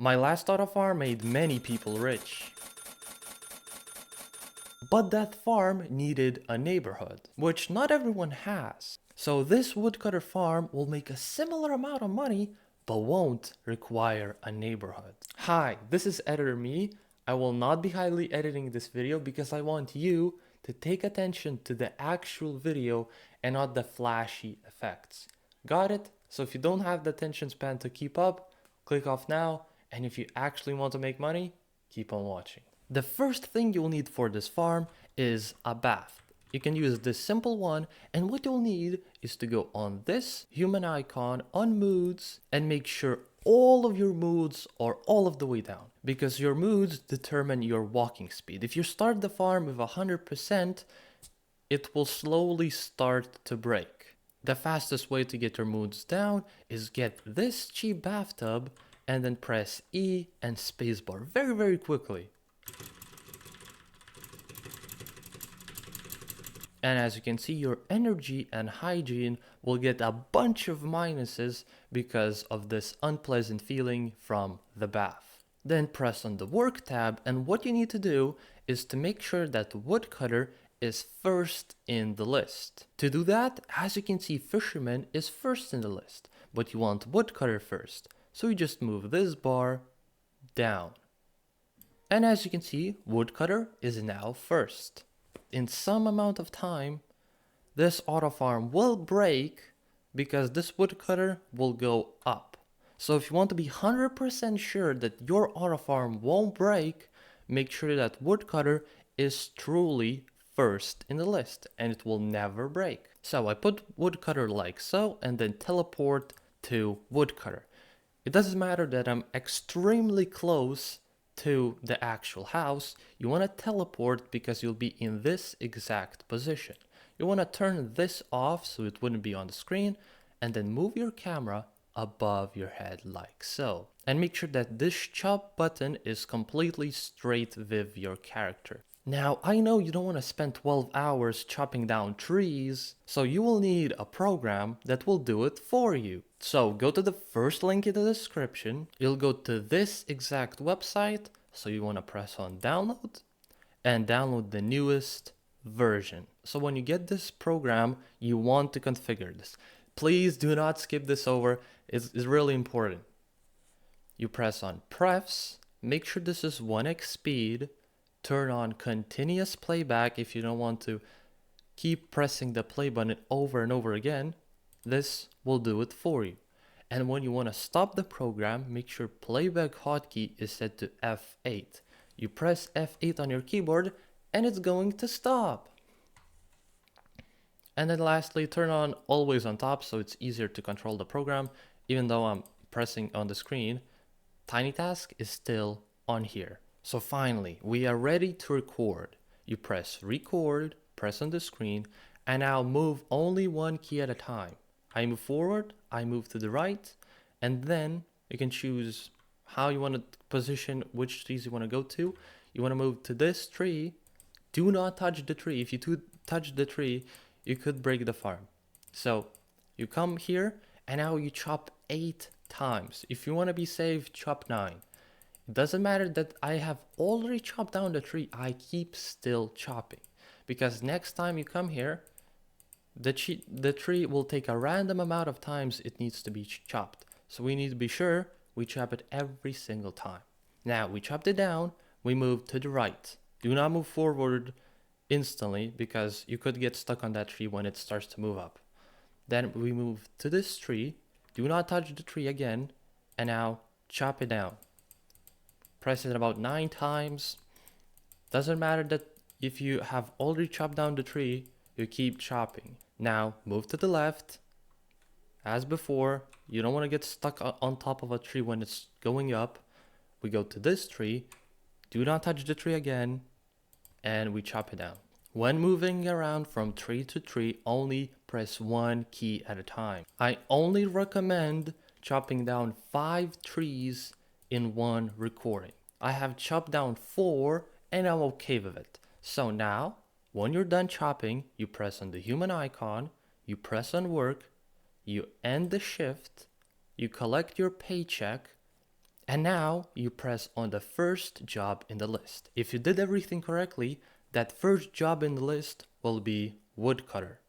My last auto farm made many people rich. But that farm needed a neighborhood, which not everyone has. So this woodcutter farm will make a similar amount of money, but won't require a neighborhood. Hi, this is Editor Me. I will not be highly editing this video because I want you to take attention to the actual video and not the flashy effects. Got it? So if you don't have the attention span to keep up, click off now, and if you actually want to make money, keep on watching. The first thing you'll need for this farm is a bath. You can use this simple one, and what you'll need is to go on this human icon on moods and make sure all of your moods are all of the way down, because your moods determine your walking speed. If you start the farm with 100%, it will slowly start to break. The fastest way to get your moods down is get this cheap bathtub and then press E and spacebar very quickly. And as you can see, your energy and hygiene will get a bunch of minuses because of this unpleasant feeling from the bath. Then press on the work tab, and what you need to do is to make sure that woodcutter is first in the list. To do that, as you can see, fisherman is first in the list, but you want woodcutter first. So you just move this bar down. And as you can see, woodcutter is now first. In some amount of time, this auto farm will break because this woodcutter will go up. So if you want to be 100% sure that your auto farm won't break, make sure that woodcutter is truly first in the list and it will never break. So I put woodcutter like so and then teleport to woodcutter. It doesn't matter that I'm extremely close to the actual house. You want to teleport because you'll be in this exact position. You want to turn this off so it wouldn't be on the screen, and then move your camera above your head like so. And make sure that this chop button is completely straight with your character. Now, I know you don't want to spend 12 hours chopping down trees, so you will need a program that will do it for you. So go to the first link in the description, you'll go to this exact website, so you want to press on download, and download the newest version. So when you get this program, you want to configure this. Please do not skip this over, it's really important. You press on prefs, make sure this is 1x speed, turn on continuous playback if you don't want to keep pressing the play button over and over again. This will do it for you. And when you want to stop the program, make sure playback hotkey is set to F8. You press F8 on your keyboard and it's going to stop. And then lastly, turn on always on top so it's easier to control the program. Even though I'm pressing on the screen, Tiny Task is still on here. So finally, we are ready to record. You press record, press on the screen, and now move only one key at a time. I move forward, I move to the right, and then you can choose how you want to position, which trees you want to go to. You want to move to this tree. Do not touch the tree. If you touch the tree, you could break the farm. So you come here, and now you chop 8 times. If you want to be safe, chop 9. It doesn't matter that I have already chopped down the tree, I keep still chopping. Because next time you come here, the tree will take a random amount of times it needs to be chopped. So we need to be sure we chop it every single time. Now we chopped it down, we move to the right. Do not move forward instantly because you could get stuck on that tree when it starts to move up. Then we move to this tree, do not touch the tree again, and now chop it down. Press it about 9 times. Doesn't matter that if you have already chopped down the tree, you keep chopping. Now move to the left. As before, you don't want to get stuck on top of a tree when it's going up. We go to this tree, do not touch the tree again, and we chop it down. When moving around from tree to tree, only press one key at a time. I only recommend chopping down 5 trees in one recording. I have chopped down 4 and I'm okay with it. So now, when you're done chopping, you press on the human icon, you press on work, you end the shift, you collect your paycheck, And now you press on the first job in the list. If you did everything correctly, that first job in the list will be woodcutter.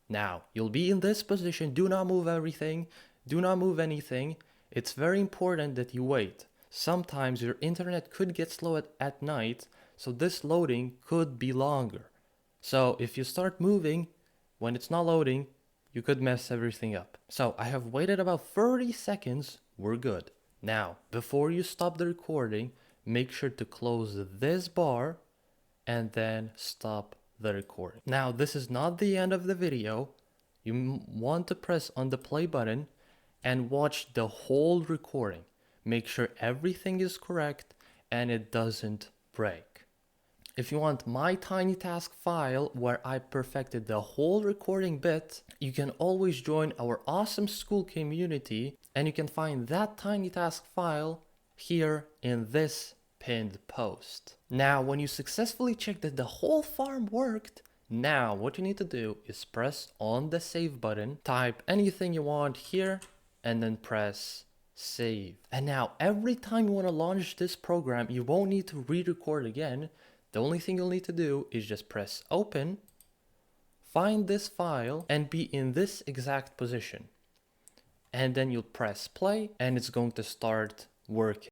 Now, you'll be in this position. Do not move everything. Do not move anything. It's very important that you wait. Sometimes your internet could get slow at night, so this loading could be longer. So if you start moving when it's not loading, you could mess everything up. So I have waited about 30 seconds. We're good. Now, before you stop the recording, make sure to close this bar and then stop the recording. Now, this is not the end of the video. You want to press on the play button and watch the whole recording. Make sure everything is correct and it doesn't break. If you want my tiny task file where I perfected the whole recording bit, you can always join our awesome school community, and you can find that tiny task file here in this pinned post. Now, when you successfully check that the whole farm worked, now what you need to do is press on the save button, type anything you want here, and then press save. And now every time you want to launch this program, you won't need to re-record again. The only thing you'll need to do is just press open, find this file, and be in this exact position. And then you'll press play, and it's going to start working.